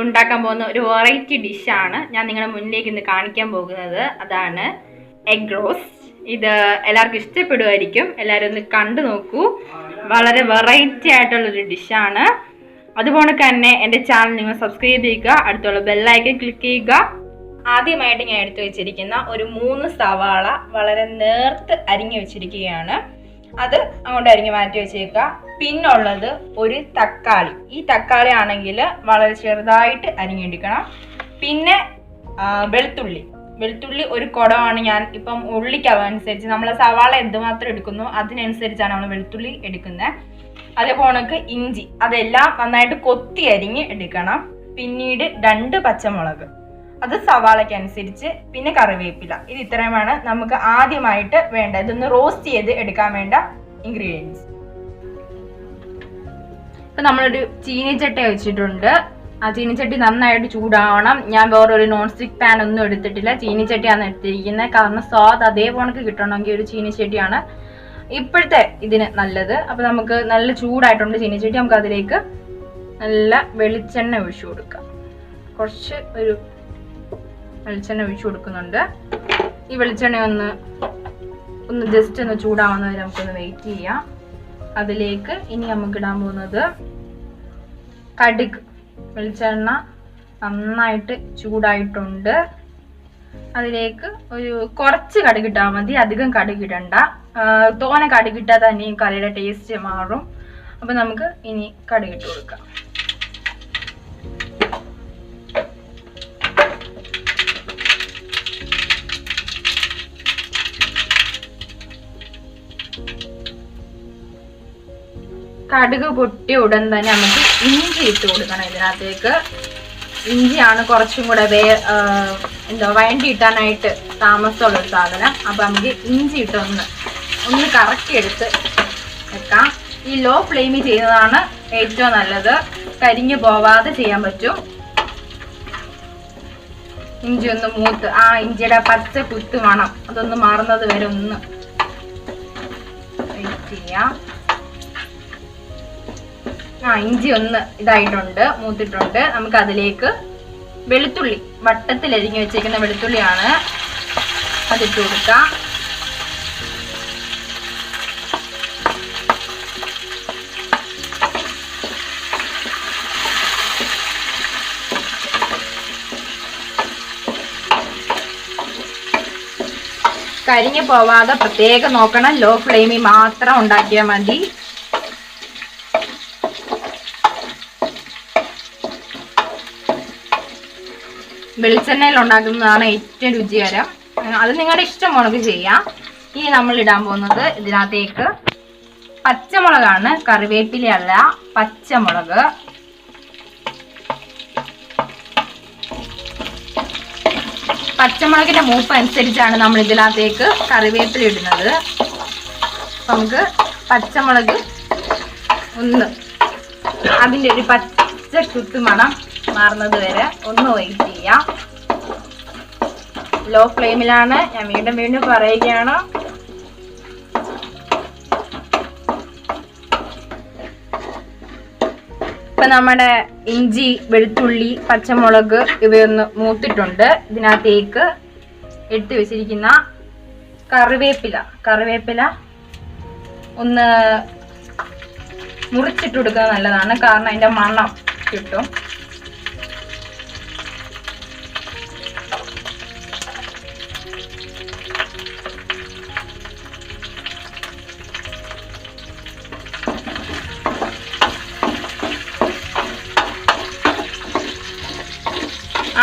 ഉണ്ടാക്കാൻ പോകുന്ന ഒരു വെറൈറ്റി ഡിഷാണ് ഞാൻ നിങ്ങളുടെ മുന്നിലേക്ക് ഇന്ന് കാണിക്കാൻ പോകുന്നത്. അതാണ് എഗ് റോസ്റ്റ്. ഇത് എല്ലാവർക്കും ഇഷ്ടപ്പെടുമായിരിക്കും. എല്ലാവരും ഒന്ന് കണ്ടു നോക്കൂ. വളരെ വെറൈറ്റി ആയിട്ടുള്ളൊരു ഡിഷാണ്. അതുപോലെ തന്നെ എൻ്റെ ചാനൽ നിങ്ങൾ സബ്സ്ക്രൈബ് ചെയ്യുക, അടുത്തുള്ള ബെല്ലൈക്കൺ ക്ലിക്ക് ചെയ്യുക. ആദ്യമായിട്ട് ഞാൻ എടുത്തു വെച്ചിരിക്കുന്ന ഒരു 3 സവാള വളരെ നേർത്ത് അരിഞ്ഞു വെച്ചിരിക്കുകയാണ്. അത് അങ്ങോട്ട് അരിഞ്ഞ് മാറ്റി വെച്ചേക്കുക. പിന്നുള്ളത് ഒരു തക്കാളി. ഈ തക്കാളി ആണെങ്കിൽ വളരെ ചെറുതായിട്ട് അരിഞ്ഞെടുക്കണം. പിന്നെ വെളുത്തുള്ളി ഒരു കുടമാണ്. ഞാൻ ഇപ്പം ഉള്ളിക്കനുസരിച്ച് നമ്മൾ സവാള എന്തുമാത്രം എടുക്കുന്നു അതിനനുസരിച്ചാണ് നമ്മൾ വെളുത്തുള്ളി എടുക്കുന്നത്. അതേപോലെ ഇഞ്ചി, അതെല്ലാം നന്നായിട്ട് കൊത്തി അരിഞ്ഞ് എടുക്കണം. പിന്നീട് 2 പച്ചമുളക്, അത് സവാളയ്ക്കനുസരിച്ച്. പിന്നെ കറിവേപ്പില. ഇത് ഇത്രയുമാണ് നമുക്ക് ആദ്യമായിട്ട് വേണ്ട. ഇതൊന്ന് റോസ്റ്റ് ചെയ്ത് എടുക്കാൻ വേണ്ട ഇൻഗ്രീഡിയൻസ്. ഇപ്പൊ നമ്മളൊരു ചീനിച്ചട്ടി വെച്ചിട്ടുണ്ട്. ആ ചീനിച്ചട്ടി നന്നായിട്ട് ചൂടാവണം. ഞാൻ വേറൊരു നോൺ സ്റ്റിക് പാൻ ഒന്നും എടുത്തിട്ടില്ല, ചീനിച്ചട്ടിയാണ് എടുത്തിരിക്കുന്നത്. കാരണം സ്വാദ് അതേപോലെ കിട്ടണമെങ്കിൽ ഒരു ചീനിച്ചട്ടിയാണ് ഇപ്പോഴത്തെ ഇതിന് നല്ലത്. അപ്പൊ നമുക്ക് നല്ല ചൂടായിട്ടുണ്ട് ചീനിച്ചട്ടി. നമുക്ക് അതിലേക്ക് നല്ല വെളിച്ചെണ്ണ ഒഴിച്ചു കൊടുക്കാം. കുറച്ച് ഒരു വെളിച്ചെണ്ണ ഒഴിച്ചു കൊടുക്കുന്നുണ്ട്. ഈ വെളിച്ചെണ്ണ ഒന്ന് ജസ്റ്റ് ഒന്ന് ചൂടാവുന്നവരെ നമുക്കൊന്ന് വെയിറ്റ് ചെയ്യാം. അതിലേക്ക് ഇനി നമുക്ക് ഇടാൻ പോകുന്നത് കടുക്. വെളിച്ചെണ്ണ നന്നായിട്ട് ചൂടായിട്ടുണ്ട്. അതിലേക്ക് ഒരു കുറച്ച് കടുക് ഇട്ടാൽ മതി, അധികം കടുക് ഇടണ്ട. തോനെ കടുക് ഇട്ടാൽ തന്നെ ഈ കറിയുടെ ടേസ്റ്റ് മാറും. അപ്പൊ നമുക്ക് ഇനി കടുക് ഇട്ട് കൊടുക്കാം. കടുക് പൊട്ടിയ ഉടൻ തന്നെ നമുക്ക് ഇഞ്ചി ഇട്ട് കൊടുക്കണം. ഇതിനകത്തേക്ക് ഇഞ്ചിയാണ് കുറച്ചും കൂടെ വഴണ്ടി ഇട്ടാനായിട്ട് താമസമുള്ളൊരു സാധനം. അപ്പൊ നമുക്ക് ഇഞ്ചി ഇട്ട് ഒന്ന് കറക്കി എടുത്ത് വെക്കാം. ഈ ലോ ഫ്ലെയിമിൽ ചെയ്യുന്നതാണ് ഏറ്റവും നല്ലത്. കരിഞ്ഞു പോവാതെ ചെയ്യാൻ പറ്റും. ഇഞ്ചി ഒന്ന് മൂത്ത് ഇഞ്ചിയുടെ പച്ച കുത്ത് മണം അതൊന്ന് മാറുന്നത് വരെ ഒന്ന് വെയിറ്റ് ചെയ്യാം. ഇഞ്ചി ഒന്ന് ഇതായിട്ടുണ്ട്, മൂത്തിട്ടുണ്ട്. നമുക്ക് അതിലേക്ക് വെളുത്തുള്ളി, വട്ടത്തിൽ അരിഞ്ഞു വെച്ചേക്കുന്ന വെളുത്തുള്ളിയാണ്, അതിട്ട് കൊടുക്കാം. കരിഞ്ഞു പോവാതെ പ്രത്യേകം നോക്കണം. ലോ ഫ്ലെയിമിൽ മാത്രം ഉണ്ടാക്കിയാൽ മതി. വെളിച്ചെണ്ണയിൽ ഉണ്ടാക്കുന്നതാണ് ഏറ്റവും രുചികരം. അത് നിങ്ങളുടെ ഇഷ്ടം മുളക് ചെയ്യാം. ഇനി നമ്മൾ ഇടാൻ പോകുന്നത് ഇതിനകത്തേക്ക് പച്ചമുളകാണ്, കറിവേപ്പിലയല്ല, പച്ചമുളക്. പച്ചമുളകിന്റെ മൂപ്പ് അനുസരിച്ചാണ് നമ്മൾ ഇതിനകത്തേക്ക് കറിവേപ്പില ഇടുന്നത്. നമുക്ക് പച്ചമുളക് അതിൻ്റെ ഒരു പച്ച കുത്ത് മണം മാറുന്നത് വരെ ഒന്ന് വെയിറ്റ് ചെയ്യാം. ലോ ഫ്ലെയിമിലാണ്, ഞാൻ വീണ്ടും പറയുകയാണ്. ഇപ്പൊ നമ്മുടെ ഇഞ്ചി, വെളുത്തുള്ളി, പച്ചമുളക് ഇവയൊന്ന് മൂത്തിട്ടുണ്ട്. ഇതിനകത്തേക്ക് എടുത്തു വെച്ചിരിക്കുന്ന കറിവേപ്പില ഒന്ന് മുറിച്ചിട്ട് കൊടുക്കുന്നത് നല്ലതാണ്. കാരണം അതിന്റെ മണം കിട്ടും.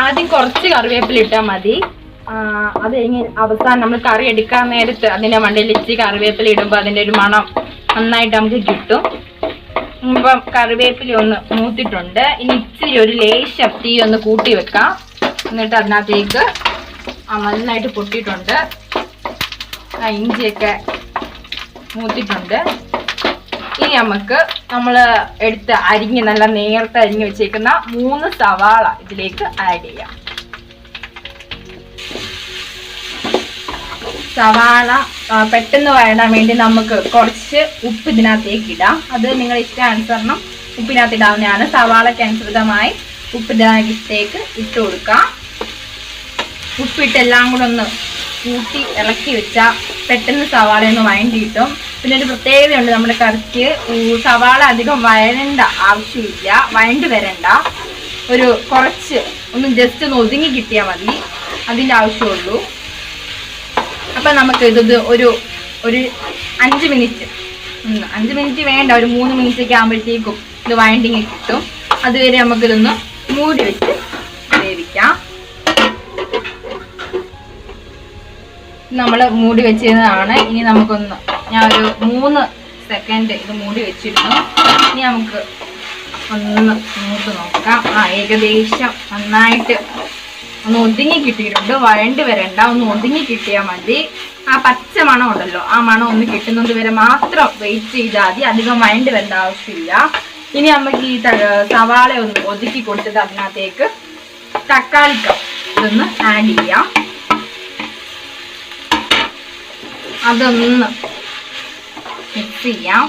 ആദ്യം കുറച്ച് കറിവേപ്പില ഇട്ടാൽ മതി. അത് കഴിഞ്ഞ് അവസാനം നമ്മൾ കറി എടുക്കാൻ നേരത്ത് അതിൻ്റെ മണ്ടയിൽ ഇച്ചിരി കറിവേപ്പില ഇടുമ്പോൾ അതിൻ്റെ ഒരു മണം നന്നായിട്ട് നമുക്ക് കിട്ടും. ഇപ്പം കറിവേപ്പില ഒന്ന് മൂത്തിട്ടുണ്ട്. ഇനി ഇച്ചിരി ഒരു ലേശം തീ ഒന്ന് കൂട്ടി വെക്കാം. എന്നിട്ട് അതിനകത്തേക്ക് നന്നായിട്ട് പൊട്ടിയിട്ടുണ്ട്. ഇഞ്ചിയൊക്കെ മൂത്തിട്ടുണ്ട്. ഇനി നമുക്ക് നമ്മൾ നല്ല നേരത്തെ അരിഞ്ഞ് വെച്ചേക്കുന്ന 3 സവാള ഇതിലേക്ക് ആഡ് ചെയ്യാം. സവാള പെട്ടെന്ന് വഴടാൻ വേണ്ടി നമുക്ക് കുറച്ച് ഉപ്പ് ഇതിനകത്തേക്ക് ഇടാം. അത് നിങ്ങളുടെ ഇഷ്ടാനുസരണം ഉപ്പിനകത്ത് ഇടാവുന്നതാണ്. സവാളയ്ക്ക് അനുസൃതമായി ഉപ്പ് ഇതിനകത്തേക്ക് ഇട്ട് കൊടുക്കാം. ഉപ്പിട്ട് എല്ലാം കൂടെ ഒന്ന് കൂട്ടി ഇളക്കി വെച്ചാൽ പെട്ടെന്ന് സവാള ഒന്ന് വഴണ്ടി കിട്ടും. പിന്നെ ഒരു പ്രത്യേകതയുണ്ട് നമ്മുടെ കറിക്ക്, സവാള അധികം വഴണ്ട ആവശ്യമില്ല, വഴണ്ട് വരണ്ട. ഒരു കുറച്ച് ഒന്ന് ജസ്റ്റ് ഒന്ന് ഒതുങ്ങി കിട്ടിയാൽ മതി, അതിൻ്റെ ആവശ്യമുള്ളൂ. അപ്പം നമുക്ക് ഇത് ഒരു 5 മിനിറ്റ്, 5 മിനിറ്റ് വേണ്ട, ഒരു 3 മിനിറ്റൊക്കെ ആകുമ്പോഴത്തേക്കും ഇത് വഴണ്ടിങ് കിട്ടും. അതുവരെ നമുക്കിതൊന്ന് മൂടി വെച്ച് വേവിക്കാം. നമ്മൾ മൂടി വെച്ചിരുന്നതാണ്. ഇനി നമുക്കൊന്ന് ഞാൻ ഒരു 3 സെക്കൻഡ് ഇത് മൂടി വെച്ചിരുന്നു. ഇനി നമുക്ക് ഒന്ന് മൂത്ത് നോക്കാം. ഏകദേശം നന്നായിട്ട് ഒന്ന് ഒതുങ്ങി കിട്ടിയിട്ടുണ്ട്. വഴണ്ട് വരണ്ട, ഒന്ന് ഒതുങ്ങി കിട്ടിയാൽ മതി. ആ പച്ച മണം ഉണ്ടല്ലോ, ആ മണം ഒന്ന് കിട്ടുന്നത് വരെ മാത്രം വെയിറ്റ് ചെയ്താൽ മതി. അധികം വഴണ്ട് വരേണ്ട ആവശ്യമില്ല. ഇനി നമുക്ക് ഈ സവാള ഒന്ന് ഒതുക്കി കൊടുത്തിട്ട് അതിനകത്തേക്ക് തക്കാളിക്കം ഇതൊന്ന് ആഡ് ചെയ്യാം. അതൊന്ന് മിക്സ് ചെയ്യാം.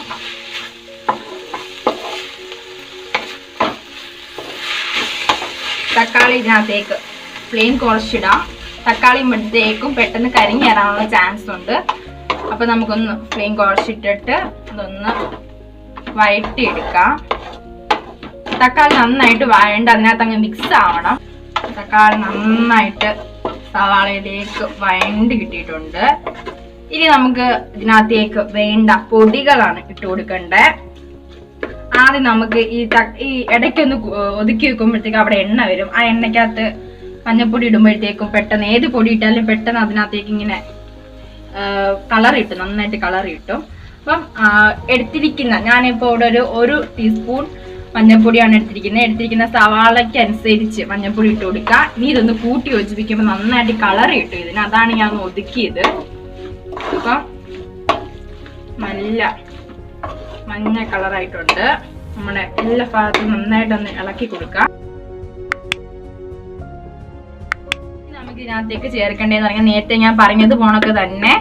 തക്കാളി ഇതിനകത്തേക്ക് ഫ്ലെയിം കുറച്ചിടാം. തക്കാളി ഇടുമ്പോഴത്തേക്കും പെട്ടെന്ന് കരിഞ്ഞ് വരാനുള്ള ചാൻസ് ഉണ്ട്. അപ്പം നമുക്കൊന്ന് ഫ്ലെയിം കുറച്ചിട്ടിട്ട് അതൊന്ന് വഴറ്റിയെടുക്കാം. തക്കാളി നന്നായിട്ട് വഴണ്ട് അതിനകത്ത് അങ്ങ് മിക്സ് ആവണം. തക്കാളി നന്നായിട്ട് സവാളയിലേക്ക് വഴണ്ട് കിട്ടിയിട്ടുണ്ട്. ഇനി നമുക്ക് ഇതിനകത്തേക്ക് വേണ്ട പൊടികളാണ് ഇട്ട് കൊടുക്കേണ്ടത്. ആദ്യം നമുക്ക് ഈ ഇടയ്ക്കൊന്ന് ഒതുക്കി വെക്കുമ്പോഴത്തേക്ക് അവിടെ എണ്ണ വരും. ആ എണ്ണയ്ക്കകത്ത് മഞ്ഞപ്പൊടി ഇടുമ്പോഴത്തേക്കും പെട്ടെന്ന് ഏത് പൊടി ഇട്ടാലും പെട്ടെന്ന് അതിനകത്തേക്ക് ഇങ്ങനെ കളർ കിട്ടും, നന്നായിട്ട് കളർ കിട്ടും. അപ്പം എടുത്തിരിക്കുന്ന ഞാനിപ്പോൾ ഇവിടെ ഒരു ടീസ്പൂൺ മഞ്ഞപ്പൊടിയാണ് എടുത്തിരിക്കുന്ന സവാളയ്ക്ക് അനുസരിച്ച് മഞ്ഞപ്പൊടി ഇട്ട് കൊടുക്കുക. ഇനി ഇതൊന്ന് കൂട്ടി യോജിപ്പിക്കുമ്പോൾ നന്നായിട്ട് കളർ കിട്ടും ഇതിന്. അതാണ് ഞാൻ ഒന്ന് ഒതുക്കിയത്. അപ്പം നല്ല മഞ്ഞ കളറായിട്ടുണ്ട്. നമ്മുടെ എല്ലാ ഭാഗത്തും നന്നായിട്ടൊന്ന് ഇളക്കി കൊടുക്കാം. നമുക്ക് ഇതിനകത്തേക്ക് ചേർക്കേണ്ടതെന്ന് പറഞ്ഞാൽ നേരത്തെ ഞാൻ പറഞ്ഞത് പോണക്ക് തന്നെ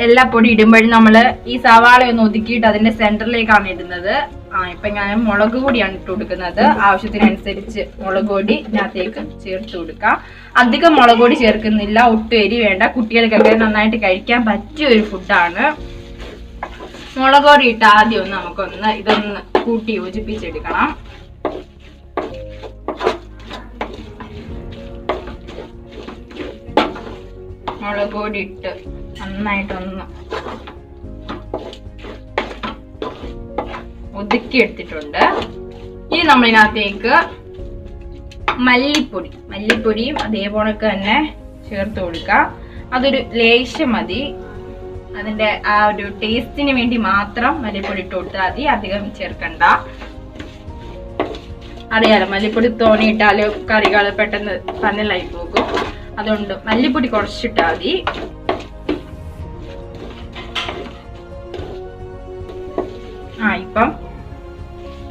എല്ലാ പൊടി ഇടുമ്പോഴും നമ്മൾ ഈ സവാള ഒന്ന് ഒതുക്കിയിട്ട് അതിന്റെ സെന്ററിലേക്കാണ് ഇടുന്നത്. ഇപ്പൊ ഞാൻ മുളക് പൊടിയാണ് ഇട്ട് കൊടുക്കുന്നത്. ആവശ്യത്തിനനുസരിച്ച് മുളക് പൊടി ഇതിനകത്തേക്ക് ചേർത്ത് കൊടുക്കാം. അധികം മുളക് പൊടി ചേർക്കുന്നില്ല, ഒട്ടും എരി വേണ്ട. കുട്ടികൾക്കൊക്കെ നന്നായിട്ട് കഴിക്കാൻ പറ്റിയ ഒരു ഫുഡാണ്. മുളക് പൊടി ഇട്ട് ആദ്യം ഒന്ന് നമുക്കൊന്ന് ഇതൊന്ന് കൂട്ടി യോജിപ്പിച്ചെടുക്കണം. മുളക് പൊടി ഇട്ട് നന്നായിട്ടൊന്ന് ഒതുക്കി എടുത്തിട്ടുണ്ട്. ഇനി നമ്മളിതിനകത്തേക്ക് മല്ലിപ്പൊടിയും അതേപോലെ തന്നെ ചേർത്ത് കൊടുക്കാം. അതൊരു ലേശം മതി, അതിന്റെ ആ ഒരു ടേസ്റ്റിന് വേണ്ടി മാത്രം മല്ലിപ്പൊടി ഇട്ട് കൊടുത്താൽ മതി, അധികം ചേർക്കണ്ട. അറിയാലോ, മല്ലിപ്പൊടി തോന്നിയിട്ടാല് കറികൾ പെട്ടെന്ന് പന്നലായി പോകും. അതുകൊണ്ട് മല്ലിപ്പൊടി കുറച്ചിട്ടാൽ മതി. ഇപ്പം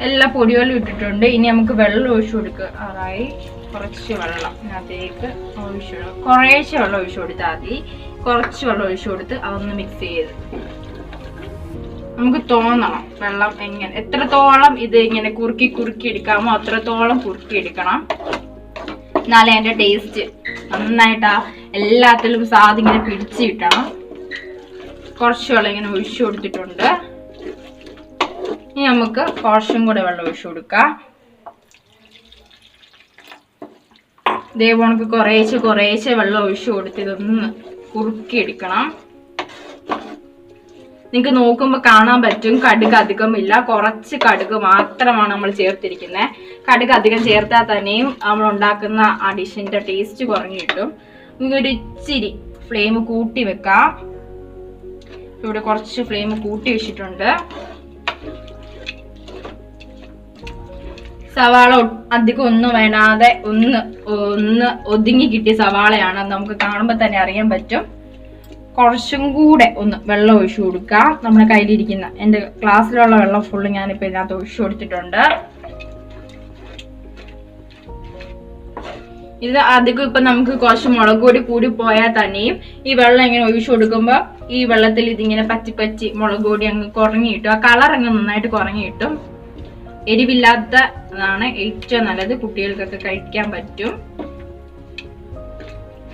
എല്ലാ പൊടികളും ഇട്ടിട്ടുണ്ട്. ഇനി നമുക്ക് വെള്ളം ഒഴിച്ചു കൊടുക്കാറായി. കുറച്ച് വെള്ളം ഇതിനകത്തേക്ക് കുറേശ്ശെ വെള്ളം ഒഴിച്ചു കൊടുത്താൽ മതി. കുറച്ച് വെള്ളം ഒഴിച്ചു കൊടുത്ത് അതൊന്ന് മിക്സ് ചെയ്ത് നമുക്ക് തോന്നണം വെള്ളം എത്രത്തോളം ഇത് ഇങ്ങനെ കുറുക്കി എടുക്കാമോ അത്രത്തോളം കുറുക്കി എടുക്കണം. എന്നാലേ അതിന്റെ ടേസ്റ്റ് നന്നായിട്ട് എല്ലാത്തിലും സാധനം ഇങ്ങനെ പിടിച്ച് കിട്ടണം. കുറച്ച് വെള്ളം ഇങ്ങനെ ഒഴിച്ചു കൊടുത്തിട്ടുണ്ട്. ഇനി നമുക്ക് കുറച്ചും കൂടെ വെള്ളം ഒഴിച്ചു കൊടുക്കാം. ഇതേപോലെ നമുക്ക് കുറേശ്ശെ വെള്ളം ഒഴിച്ചു കൊടുത്ത് ഇതൊന്ന് കുറുക്കിയെടുക്കണം. നിങ്ങൾക്ക് നോക്കുമ്പോൾ കാണാൻ പറ്റും കടുക് അധികമില്ല, കുറച്ച് കടുക് മാത്രമാണ് നമ്മൾ ചേർത്തിരിക്കുന്നത്. കടുക് അധികം ചേർത്താൽ തന്നെയും നമ്മൾ ഉണ്ടാക്കുന്ന ആ ഡിഷിന്റെ ടേസ്റ്റ് കുറഞ്ഞു കിട്ടും. ഒരു ഇച്ചിരി ഫ്ലെയിം കൂട്ടി വെക്കാം. ഇവിടെ കുറച്ച് ഫ്ലെയിം കൂട്ടി വെച്ചിട്ടുണ്ട്. സവാള അധികം ഒന്നും വേണ്ടാതെ ഒന്ന് ഒതുങ്ങി കിട്ടിയ സവാളയാണ്. നമുക്ക് കാണുമ്പോൾ തന്നെ അറിയാൻ പറ്റും. കുറച്ചും കൂടെ ഒന്ന് വെള്ളം ഒഴിച്ചു കൊടുക്കാം. നമ്മുടെ കയ്യിലിരിക്കുന്ന എൻ്റെ ഗ്ലാസ്സിലുള്ള വെള്ളം ഫുള്ള് ഞാനിപ്പോൾ ഇതിനകത്ത് ഒഴിച്ചു കൊടുത്തിട്ടുണ്ട്. ഇത് അധികം ഇപ്പം നമുക്ക് കുറച്ച് മുളക് പൊടി കൂടി പോയാൽ തന്നെയും ഈ വെള്ളം ഇങ്ങനെ ഒഴിച്ചു കൊടുക്കുമ്പോൾ ഈ വെള്ളത്തിൽ ഇതിങ്ങനെ പറ്റി മുളക് പൊടി അങ്ങ് കുറഞ്ഞു കിട്ടും. ആ കളർ അങ്ങ് നന്നായിട്ട് കുറഞ്ഞു കിട്ടും. എരിവില്ലാത്തതാണ് ഏറ്റവും നല്ലത്, കുട്ടികൾക്കൊക്കെ കഴിക്കാൻ പറ്റും.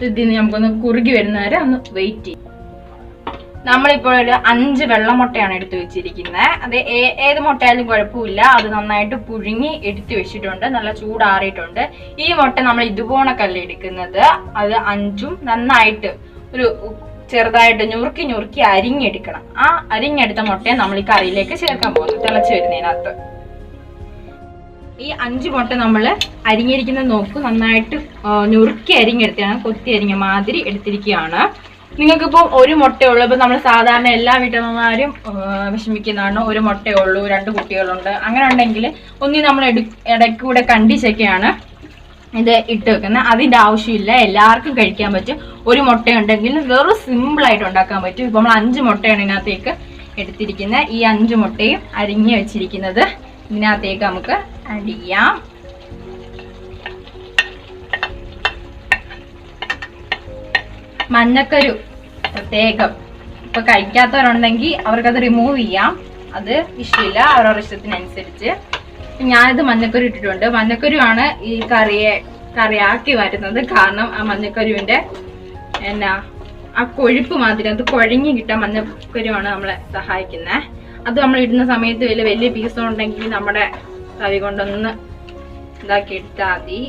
ഇതിന് നമുക്കൊന്ന് കുറുകി വരുന്നവരെ ഒന്ന് വെയിറ്റ് ചെയ്യും. നമ്മളിപ്പോൾ ഒരു 5 വെള്ളമുട്ടയാണ് എടുത്തു വെച്ചിരിക്കുന്നത്. അത് ഏത് മുട്ടയായാലും കുഴപ്പമില്ല. അത് നന്നായിട്ട് പുഴുങ്ങി എടുത്തു വെച്ചിട്ടുണ്ട്, നല്ല ചൂടാറിയിട്ടുണ്ട്. ഈ മുട്ട നമ്മൾ ഇതുപോണക്കല്ല എടുക്കുന്നത്. അത് 5ഉം നന്നായിട്ട് ഒരു ചെറുതായിട്ട് ഞുറുക്കി അരിഞ്ഞെടുക്കണം. ആ അരിഞ്ഞെടുത്ത മുട്ടയെ നമ്മൾ ഈ കറിയിലേക്ക് ചേർക്കാൻ പോകുന്നു, തിളച്ച് വരുന്നതിനകത്ത്. ഈ 5 മുട്ട നമ്മൾ അരിഞ്ഞിരിക്കുന്നത് നോക്കൂ, നന്നായിട്ട് ഞുറുക്കി അരിഞ്ഞെടുത്താണ്, കൊത്തി അരിഞ്ഞ മാതിരി എടുത്തിരിക്കുകയാണ്. നിങ്ങൾക്കിപ്പോൾ ഒരു മുട്ടയുള്ളൂ. ഇപ്പം നമ്മൾ സാധാരണ എല്ലാ വീട്ടമ്മമാരും വിഷമിക്കുന്നതാണ്, ഒരു മുട്ടയുള്ളൂ, 2 കുട്ടികളുണ്ട്. അങ്ങനെ ഉണ്ടെങ്കിൽ ഒന്നി നമ്മൾ ഇടയ്ക്കൂടെ കണ്ടിച്ചൊക്കെയാണ് ഇത് ഇട്ട് വെക്കുന്നത്. അതിൻ്റെ ആവശ്യമില്ല, എല്ലാവർക്കും കഴിക്കാൻ പറ്റും. ഒരു മുട്ടയുണ്ടെങ്കിൽ വെറും സിമ്പിളായിട്ട് ഉണ്ടാക്കാൻ പറ്റും. ഇപ്പം നമ്മൾ 5 മുട്ടയാണ് ഇതിനകത്തേക്ക് എടുത്തിരിക്കുന്നത്. ഈ 5 മുട്ടയും അരിഞ്ഞ് വെച്ചിരിക്കുന്നത് ഇതിനകത്തേക്ക് നമുക്ക് ആഡ് ചെയ്യാം. മഞ്ഞക്കരു പ്രത്യേകം ഇപ്പൊ കഴിക്കാത്തവരുണ്ടെങ്കിൽ അവർക്കത് റിമൂവ് ചെയ്യാം, അത് ഇഷ്ടമില്ല, അവരവരുടെ ഇഷ്ടത്തിനനുസരിച്ച്. ഞാനിത് മഞ്ഞക്കരു ഇട്ടിട്ടുണ്ട്. മഞ്ഞക്കരു ആണ് ഈ കറിയാക്കി വരുന്നത്. കാരണം ആ മഞ്ഞക്കരുവിന്റെ ആ കൊഴുപ്പ് മാതിരി അത് കുഴഞ്ഞു കിട്ടാൻ മഞ്ഞക്കരുവാണ് നമ്മളെ സഹായിക്കുന്നത്. അത് നമ്മൾ ഇടുന്ന സമയത്ത് വലിയ പീസുണ്ടെങ്കിൽ നമ്മുടെ തവി കൊണ്ടൊന്ന് ഇതാക്കി എടുത്താൽ മതി.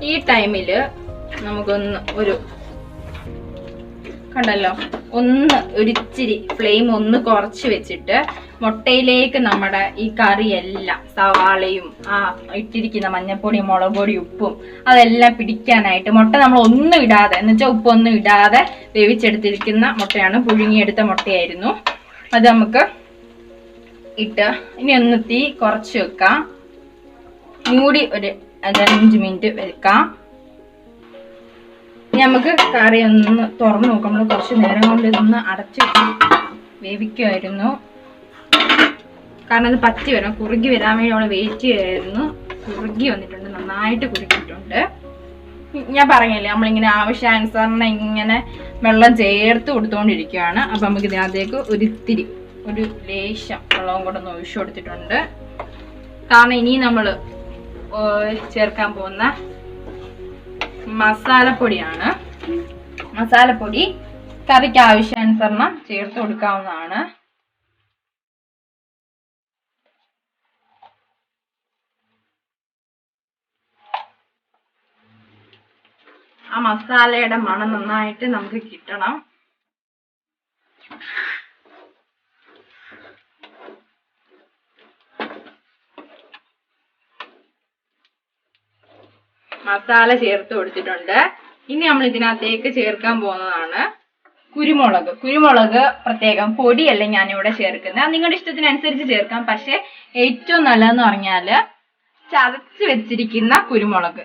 ഈ ടൈമില് നമുക്കൊന്ന് കണ്ടല്ലോ, ഒരിച്ചിരി ഫ്ലെയിം ഒന്ന് കുറച്ച് വെച്ചിട്ട് മുട്ടയിലേക്ക് നമ്മുടെ ഈ കറിയെല്ലാം, സവാളയും ആ ഇട്ടിരിക്കുന്ന മഞ്ഞപ്പൊടിയും മുളക് പൊടി ഉപ്പും അതെല്ലാം പിടിക്കാനായിട്ട് മുട്ട നമ്മൾ ഒന്നും ഇടാതെ, എന്നുവെച്ചാൽ ഉപ്പൊന്നും ഇടാതെ വേവിച്ചെടുത്തിരിക്കുന്ന മുട്ടയാണ്, പുഴുങ്ങിയെടുത്ത മുട്ടയായിരുന്നു. അത് നമുക്ക് ഇട്ട് ഇനി ഒന്ന് തീ കുറച്ച് വെക്കാം, മൂടി ഒരു 5 മിനിറ്റ് വെക്കാം. ഇനി നമുക്ക് കറി ഒന്ന് തുറന്ന് നോക്കാം. നമ്മൾ കുറച്ച് നേരം കൊണ്ട് ഇതൊന്ന് അടച്ച് വേവിക്കുമായിരുന്നു, കാരണം ഇത് പറ്റി വരണം, കുറുകി വരാൻ വേണ്ടി നമ്മൾ വെയിറ്റ് ചെയ്യായിരുന്നു. കുറുകി വന്നിട്ടുണ്ട്, നന്നായിട്ട് കുറുകിയിട്ടുണ്ട്. ഞാൻ പറഞ്ഞില്ലേ, നമ്മളിങ്ങനെ ആവശ്യാനുസരണം ഇങ്ങനെ വെള്ളം ചേർത്ത് കൊടുത്തുകൊണ്ടിരിക്കുകയാണ്. അപ്പം നമുക്ക് ഇതിനകത്തേക്ക് ഒരു ലേശം വെള്ളവും കൂടെ ഒന്ന് ഒഴിച്ചു കൊടുത്തിട്ടുണ്ട്. കാരണം ഇനി നമ്മൾ ചേർക്കാൻ പോകുന്ന മസാലപ്പൊടിയാണ്. മസാലപ്പൊടി കറിക്ക് ആവശ്യാനുസരണം ചേർത്ത് കൊടുക്കാവുന്നതാണ്. ആ മസാലയുടെ മണം നന്നായിട്ട് നമുക്ക് കിട്ടണം. മസാല ചേർത്ത് കൊടുത്തിട്ടുണ്ട്. ഇനി നമ്മൾ ഇതിനകത്തേക്ക് ചേർക്കാൻ പോകുന്നതാണ് കുരുമുളക്. പ്രത്യേകം പൊടിയല്ല ഞാനിവിടെ ചേർക്കുന്നത്, നിങ്ങളുടെ ഇഷ്ടത്തിനനുസരിച്ച് ചേർക്കാം. പക്ഷെ ഏറ്റവും നല്ലതെന്ന് പറഞ്ഞാല് ചതച്ച് വെച്ചിരിക്കുന്ന കുരുമുളക്,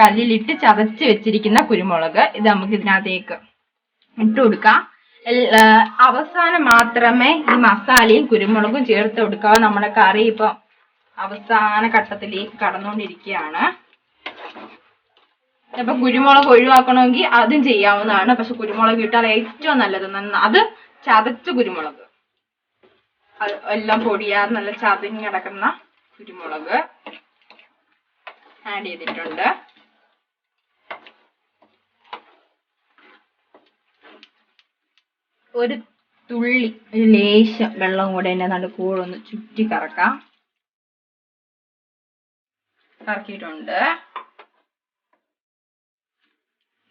കല്ലിലിട്ട് ചതച്ച് വെച്ചിരിക്കുന്ന കുരുമുളക്, ഇത് നമുക്ക് ഇതിനകത്തേക്ക് ഇട്ട് കൊടുക്കാം. അവസാനം മാത്രമേ ഈ മസാലയും കുരുമുളകും ചേർത്ത് കൊടുക്കാവൂ. നമ്മുടെ കറി ഇപ്പം അവസാന ഘട്ടത്തിലേക്ക് കടന്നുകൊണ്ടിരിക്കുകയാണ്. അപ്പൊ കുരുമുളക് ഒഴിവാക്കണമെങ്കിൽ അതും ചെയ്യാവുന്നതാണ്. പക്ഷെ കുരുമുളക് ഇട്ടാൽ ഏറ്റവും നല്ലത്. അത് ചതച്ച കുരുമുളക്, എല്ലാം പൊടിയാതെ നല്ല ചതഞ്ഞ് കിടക്കുന്ന കുരുമുളക് ആഡ് ചെയ്തിട്ടുണ്ട്. ഒരു ലേശം വെള്ളം കൂടെ എന്നെ നടുക്കൂടെ ഒന്ന് ചുറ്റി കറക്കിയിട്ടുണ്ട്.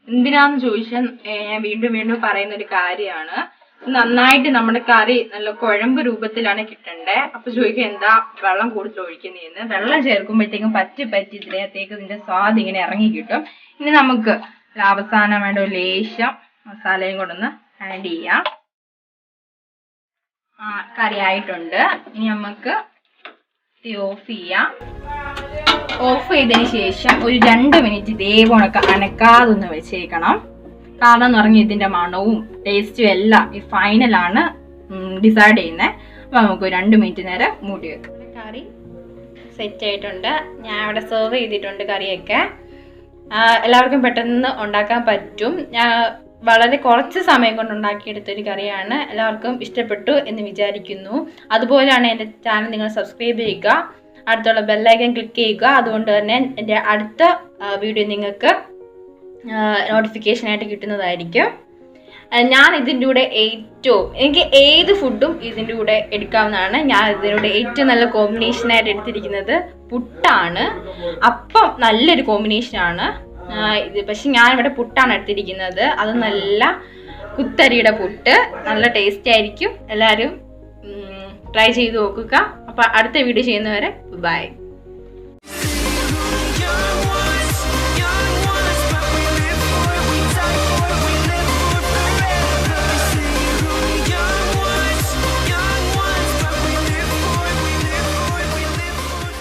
എന്തിനാന്ന് ചോദിച്ചാൽ ഞാൻ വീണ്ടും പറയുന്ന ഒരു കാര്യമാണ്. നന്നായിട്ട് നമ്മുടെ കറി നല്ല കുഴമ്പ് രൂപത്തിലാണ് കിട്ടണ്ടേ. അപ്പൊ ചോദിക്കുക എന്താ വെള്ളം കൂടുതൽ ഒഴിക്കുന്നതെന്ന്. വെള്ളം ചേർക്കുമ്പോഴത്തേക്കും പറ്റി ഇതിനകത്തേക്ക് ഇതിന്റെ സ്വാദ് ഇങ്ങനെ ഇറങ്ങി കിട്ടും. ഇനി നമുക്ക് അവസാനം വേണ്ട ഒരു ലേശം മസാലയും കൂടെ ഒന്ന് ആഡ് ചെയ്യാം. കറി ആയിട്ടുണ്ട്. ഇനി നമുക്ക് തീ ഓഫ് ചെയ്യാം. ഓഫ് ചെയ്തതിന് ശേഷം ഒരു 2 മിനിറ്റ് ഇതേപോണൊക്കെ അനക്കാതൊന്ന് വെച്ചേക്കണം. കാരണം എന്ന് പറഞ്ഞാൽ ഇതിന്റെ മണവും ടേസ്റ്റും എല്ലാം ഈ ഫൈനലാണ് ഡിസൈഡ് ചെയ്യുന്നത്. അപ്പൊ നമുക്ക് 2 മിനിറ്റ് നേരം മൂടി വെക്കാം. കറി സെറ്റ് ആയിട്ടുണ്ട്. ഞാൻ അവിടെ സെർവ് ചെയ്തിട്ടുണ്ട് കറിയൊക്കെ. എല്ലാവർക്കും പെട്ടെന്ന് ഉണ്ടാക്കാൻ പറ്റും. ഞാൻ വളരെ കുറച്ച് സമയം കൊണ്ട് ഉണ്ടാക്കിയെടുത്തൊരു കറിയാണ്. എല്ലാവർക്കും ഇഷ്ടപ്പെട്ടു എന്ന് വിചാരിക്കുന്നു. അതുപോലെയാണ് എൻ്റെ ചാനൽ നിങ്ങൾ സബ്സ്ക്രൈബ് ചെയ്യുക, അടുത്തുള്ള ബെല്ലൈക്കൺ ക്ലിക്ക് ചെയ്യുക. അതുകൊണ്ട് തന്നെ എൻ്റെ അടുത്ത വീഡിയോ നിങ്ങൾക്ക് നോട്ടിഫിക്കേഷനായിട്ട് കിട്ടുന്നതായിരിക്കും. ഞാൻ ഇതിൻ്റെ കൂടെ എനിക്ക് ഏത് ഫുഡും ഇതിൻ്റെ കൂടെ എടുക്കാവുന്നതാണ്. ഞാൻ ഇതിൻ്റെ കൂടെ ഏറ്റവും നല്ല കോമ്പിനേഷനായിട്ട് എടുത്തിരിക്കുന്നത് പുട്ടാണ്. അപ്പം നല്ലൊരു കോമ്പിനേഷനാണ് ഇത്. പക്ഷെ ഞാനിവിടെ പുട്ടാണ് എടുത്തിരിക്കുന്നത്. അത് നല്ല കുത്തരിയുടെ പുട്ട്, നല്ല ടേസ്റ്റ് ആയിരിക്കും. എല്ലാവരും ട്രൈ ചെയ്ത് നോക്കുക. അപ്പോൾ അടുത്ത വീഡിയോ ചെയ്യുന്നവരെ ബൈ.